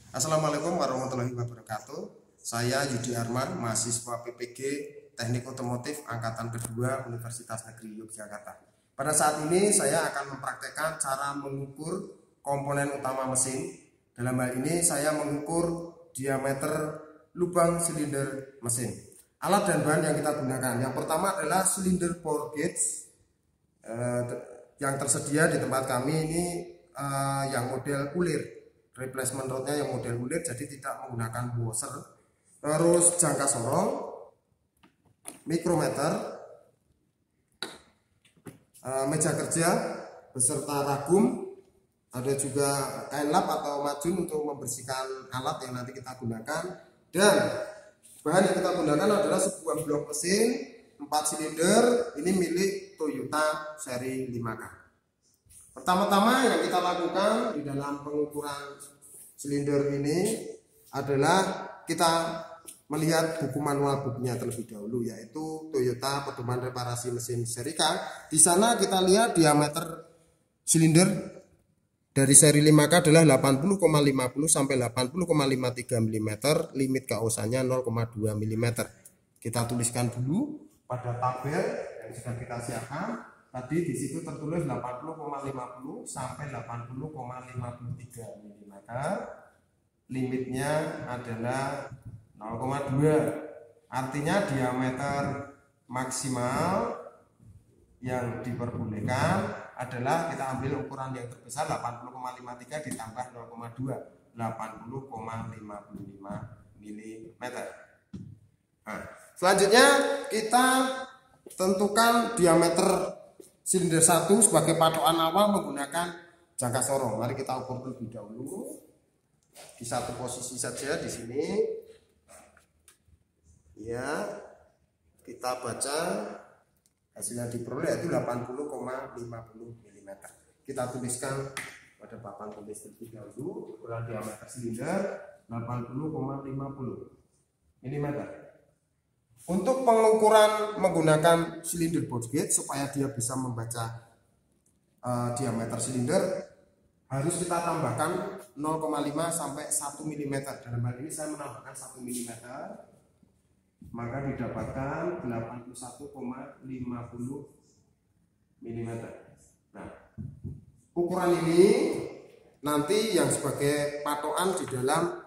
Assalamualaikum warahmatullahi wabarakatuh. Saya Yudi Arman, mahasiswa PPG Teknik Otomotif Angkatan Kedua Universitas Negeri Yogyakarta. Pada saat ini saya akan mempraktekkan cara mengukur komponen utama mesin. Dalam hal ini saya mengukur diameter lubang silinder mesin. Alat dan bahan yang kita gunakan, yang pertama adalah silinder bore gauge yang tersedia di tempat kami ini yang model ulir. Replacement rodnya yang model ulir, jadi tidak menggunakan washer. Terus jangka sorong, mikrometer, meja kerja beserta ragum, ada juga kain lap atau macun untuk membersihkan alat yang nanti kita gunakan. Dan bahan yang kita gunakan adalah sebuah blok mesin 4 silinder, ini milik Toyota seri 5K. Pertama-tama yang kita lakukan di dalam pengukuran silinder ini adalah kita melihat buku manual bukunya terlebih dahulu, yaitu Toyota Pedoman Reparasi Mesin seri K. Di sana kita lihat diameter silinder dari seri 5K adalah 80,50 sampai 80,53 mm, limit KOS-nya 0,2 mm. Kita tuliskan dulu pada tabel yang sudah kita siapkan. Tadi di situ tertulis 80,50 sampai 80,53 mm. Limitnya adalah 0,2. Artinya diameter maksimal yang diperbolehkan adalah kita ambil ukuran yang terbesar 80,53 ditambah 0,2, 80,55 mm. Nah, selanjutnya kita tentukan diameter silinder 1 sebagai patokan awal menggunakan jangka sorong. Mari kita ukur terlebih dahulu di satu posisi saja di sini. Ya, kita baca hasilnya diperoleh yaitu 80,50 mm. Kita tuliskan pada papan tulis terlebih dahulu ukuran diameter silinder 80,50 mm. Untuk pengukuran menggunakan silinder bore gauge supaya dia bisa membaca diameter silinder, harus kita tambahkan 0,5 sampai 1 mm. Dalam hal ini saya menambahkan 1 mm, maka didapatkan 81,50 mm. Nah, ukuran ini nanti yang sebagai patokan di dalam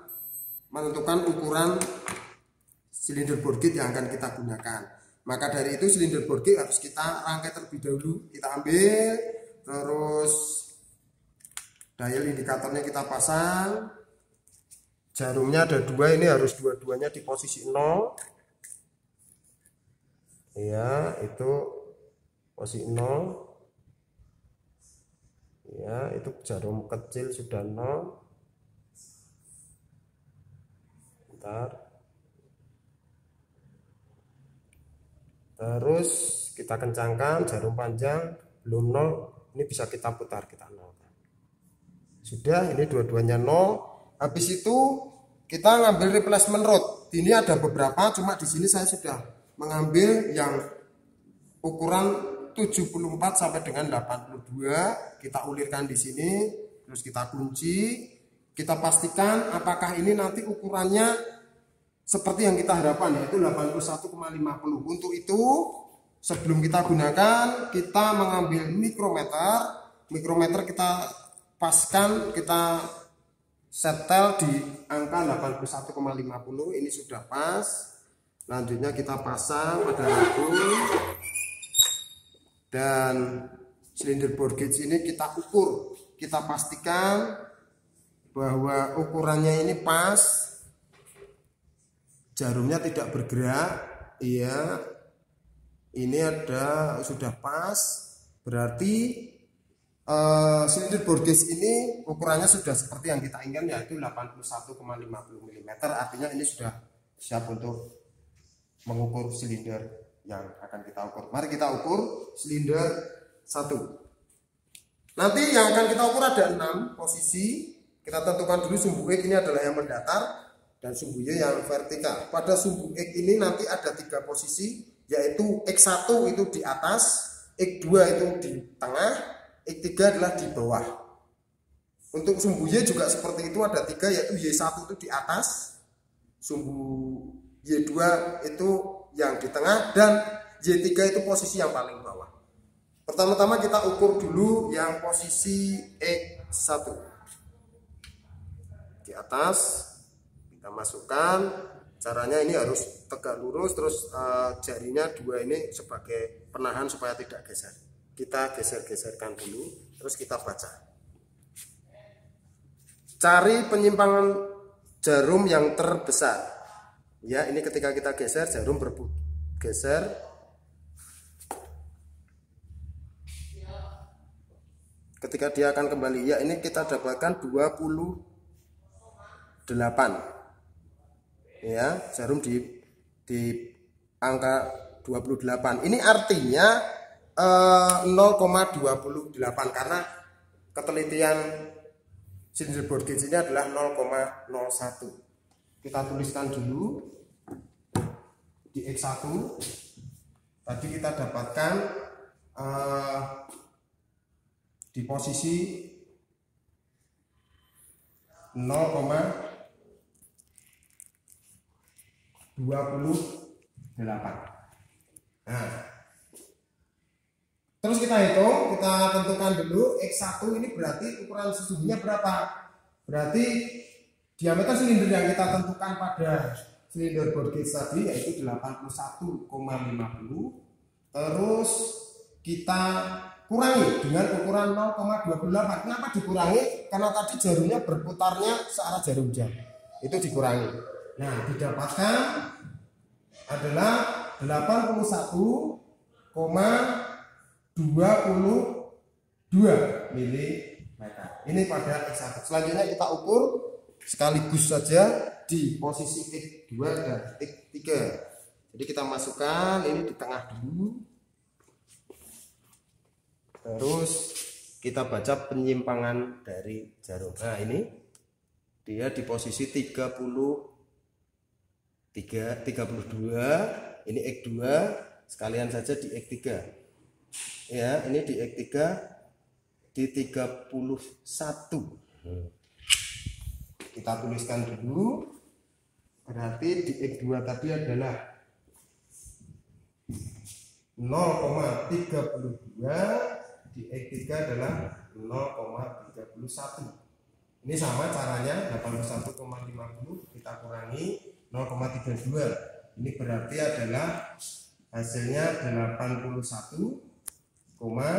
menentukan ukuran silinder bore gauge yang akan kita gunakan. Maka dari itu silinder bore gauge harus kita rangkai terlebih dahulu. Kita ambil, terus dial indikatornya kita pasang. Jarumnya ada 2, ini harus dua-duanya di posisi 0. Ya, itu posisi 0. Ya, itu jarum kecil sudah 0. Bentar. Terus kita kencangkan, jarum panjang belum 0, ini bisa kita putar, kita 0. Sudah, ini dua-duanya 0. Habis itu kita ngambil replacement rod. Ini ada beberapa, cuma di sini saya sudah mengambil yang ukuran 74 sampai dengan 82. Kita ulirkan di sini, terus kita kunci. Kita pastikan apakah ini nanti ukurannya seperti yang kita harapkan, yaitu 81,50. Untuk itu sebelum kita gunakan, kita mengambil mikrometer. Mikrometer kita paskan, kita setel di angka 81,50. Ini sudah pas. Selanjutnya kita pasang pada ragum, dan silinder bore gauge ini kita ukur. Kita pastikan bahwa ukurannya ini pas, jarumnya tidak bergerak. Iya, ini ada, sudah pas. Berarti silinder bore gauge ini ukurannya sudah seperti yang kita inginkan, yaitu 81,50 mm. Artinya ini sudah siap untuk mengukur silinder yang akan kita ukur. Mari kita ukur silinder 1. Nanti yang akan kita ukur ada 6 posisi. Kita tentukan dulu sumbu X ini adalah yang mendatar dan sumbu Y yang vertikal. Pada sumbu X ini nanti ada 3 posisi, yaitu X1 itu di atas, X2 itu di tengah, X3 adalah di bawah. Untuk sumbu Y juga seperti itu, ada 3, yaitu Y1 itu di atas, sumbu Y2 itu yang di tengah, dan Y3 itu posisi yang paling bawah. Pertama-tama kita ukur dulu yang posisi X1 di atas, kita masukkan. Caranya ini harus tegak lurus, terus jarinya 2 ini sebagai penahan supaya tidak geser. Kita geser-geserkan dulu, terus kita baca. Cari penyimpangan jarum yang terbesar. Ya, ini ketika kita geser, jarum bergeser. Ketika dia akan kembali, ya ini kita dapatkan 28. Ya, jarum di angka 28. Ini artinya 0,28 karena ketelitian cylinder board gauge ini adalah 0,01. Kita tuliskan dulu di X1. Tadi kita dapatkan di posisi 0,28. Nah, terus kita hitung, kita tentukan dulu X1 ini berarti ukuran sesungguhnya berapa? Berarti diameter silinder yang kita tentukan pada silinder board gauge tadi yaitu 81,50. Terus kita kurangi dengan ukuran 0,28. Kenapa dikurangi? Karena tadi jarumnya berputarnya searah jarum jam. Itu dikurangi. Nah, didapatkan adalah 81,22 mm. Ini pada X1. Selanjutnya kita ukur sekaligus saja di posisi X2 dan X3. Jadi kita masukkan ini di tengah dulu. Terus kita baca penyimpangan dari jarum. Nah, ini dia di posisi 32. Ini X2, sekalian saja di X3. Ya, ini di X3 di 31. Kita tuliskan dulu. Berarti di X2 tadi adalah 0,32, di X3 adalah 0,31. Ini sama caranya, 81,50 kita kurangi 0,32. Ini berarti adalah hasilnya 18 mm.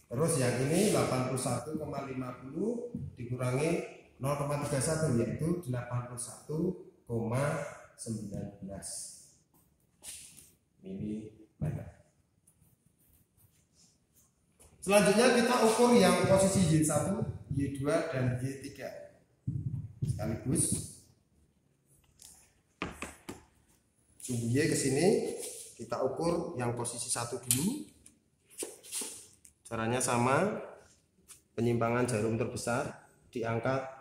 Terus yang ini 81,50 dikurangi 0,31 yaitu 81,19 mm. Selanjutnya kita ukur yang posisi Y1, Y2 dan Y3 sekaligus. Sumbu Y ke sini, kita ukur yang posisi 1 dulu. Caranya sama, penyimpangan jarum terbesar di angka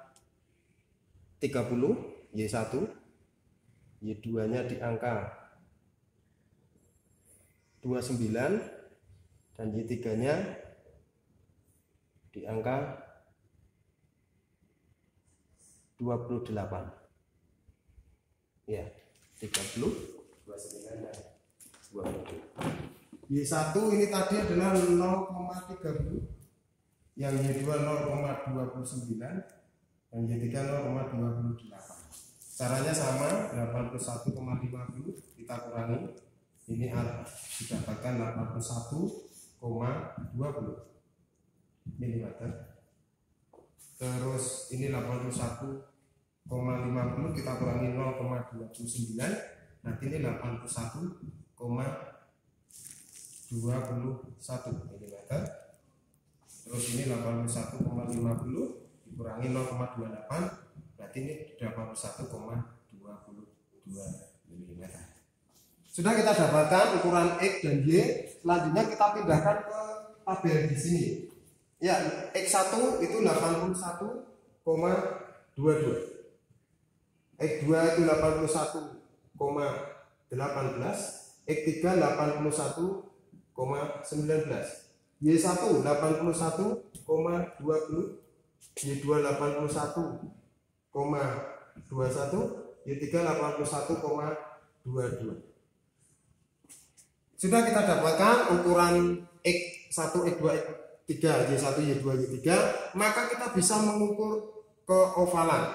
30, Y1, Y2 nya di angka 29 dan Y3 nya di angka 28. Ya, 30, 29 dan 27. Y1 ini tadi adalah 0,30, yang Y2 0,29 dan Y3 0,28. Caranya sama, 81,50 kita kurangi, ini didapatkan 81,20 mm. Terus ini 81,50 kita kurangi 0,29, nanti ini 81,21 mm. Terus ini 81,50 dikurangi 0,28, berarti ini 81,22 mm. Sudah kita dapatkan ukuran X dan Y. Selanjutnya kita pindahkan ke tabel di sini. Ya, X1 itu 81,20 X2 itu 81,18, X3 81,19, Y1 81,20, Y2 81,21, Y3 81,22. Sudah kita dapatkan ukuran X1, X2, X3, Y1, Y2, Y3, maka kita bisa mengukur keovalan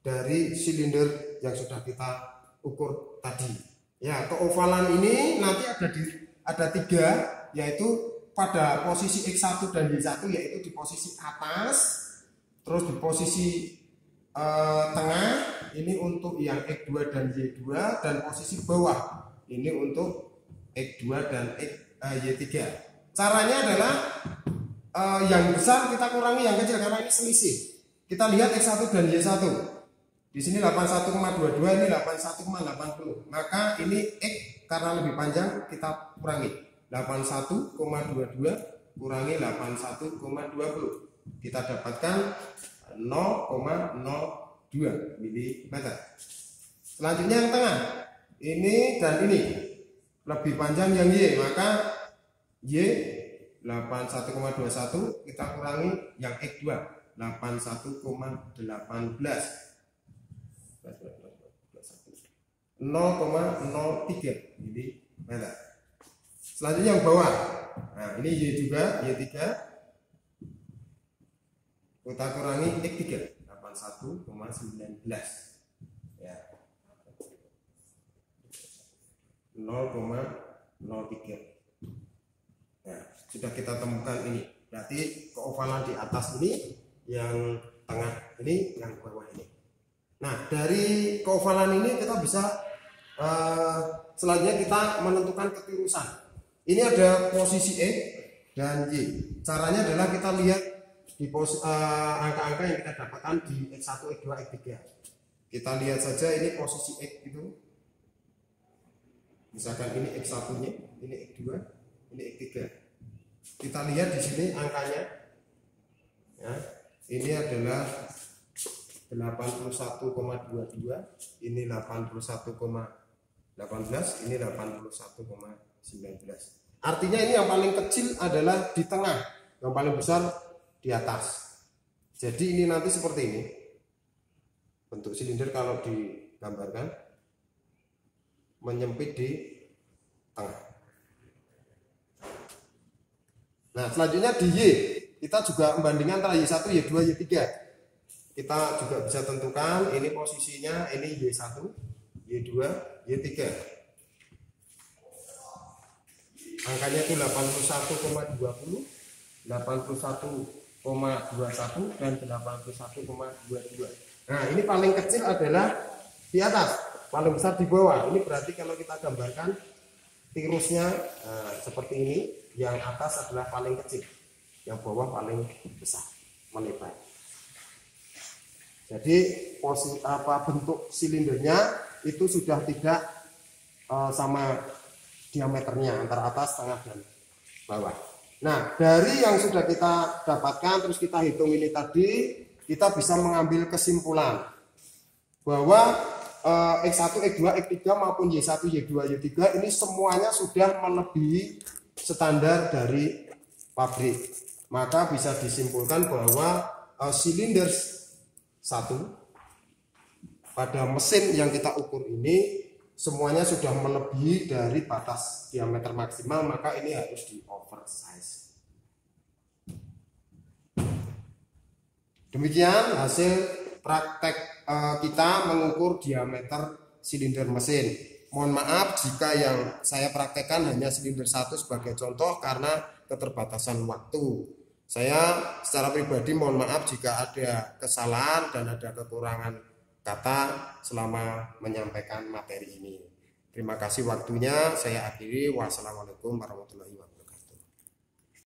dari silinder yang sudah kita ukur tadi. Ya, keovalan ini nanti ada tiga, yaitu pada posisi X1 dan Y1, yaitu di posisi atas, terus di posisi tengah ini untuk yang X2 dan Y2, dan posisi bawah ini untuk X2 dan Y3. Caranya adalah yang besar kita kurangi yang kecil karena ini selisih. Kita lihat X1 dan Y1. Di sini 81,22, ini 81,80. Maka ini X karena lebih panjang kita kurangi. 81,22 kurangi 81,20. Kita dapatkan 0,02 mm. Selanjutnya yang tengah. Ini dan ini lebih panjang yang Y, maka Y 81,21 kita kurangi yang X2 81,18, 0,03 mm. Selanjutnya yang bawah. Nah, ini Y juga, Y3 kita kurangi X3 81,19, ya, 0,03. Nah, sudah kita temukan ini. Berarti keovalan di atas ini, yang tengah ini, yang bawah ini. Nah, dari keovalan ini kita bisa selanjutnya kita menentukan ketirusan. Ini ada posisi X dan Y. Caranya adalah kita lihat di angka-angka yang kita dapatkan di X1, X2, X3. Kita lihat saja ini posisi X itu. Misalkan ini X1-nya, ini X2, ini X3. Kita lihat di sini angkanya. Ya, ini adalah 81,22, ini 81,18, ini 81,19. Artinya ini yang paling kecil adalah di tengah, yang paling besar di atas. Jadi ini nanti seperti ini bentuk silinder kalau digambarkan, menyempit di tengah. Nah, selanjutnya di Y, kita juga membandingkan antara Y1, Y2, Y3. Kita juga bisa tentukan ini posisinya, ini Y1, Y2, Y3. Angkanya itu 81,20, 81,21 dan 81,22. Nah, ini paling kecil adalah di atas, paling besar di bawah. Ini berarti kalau kita gambarkan tirusnya seperti ini, yang atas adalah paling kecil, yang bawah paling besar, melebar. Jadi bentuk silindernya itu sudah tidak sama diameternya antara atas, tengah, dan bawah. Nah, dari yang sudah kita dapatkan terus kita hitung ini tadi, kita bisa mengambil kesimpulan bahwa X1, X2, X3 maupun Y1, Y2, Y3 ini semuanya sudah melebihi standar dari pabrik. Maka bisa disimpulkan bahwa silinder 1 pada mesin yang kita ukur ini semuanya sudah melebihi dari batas diameter maksimal, maka ini harus di oversize. Demikian hasil praktek kita mengukur diameter silinder mesin. Mohon maaf jika yang saya praktekkan hanya silinder 1 sebagai contoh karena keterbatasan waktu. Saya secara pribadi mohon maaf jika ada kesalahan dan ada kekurangan kata selama menyampaikan materi ini. Terima kasih waktunya, saya akhiri. Wassalamualaikum warahmatullahi wabarakatuh.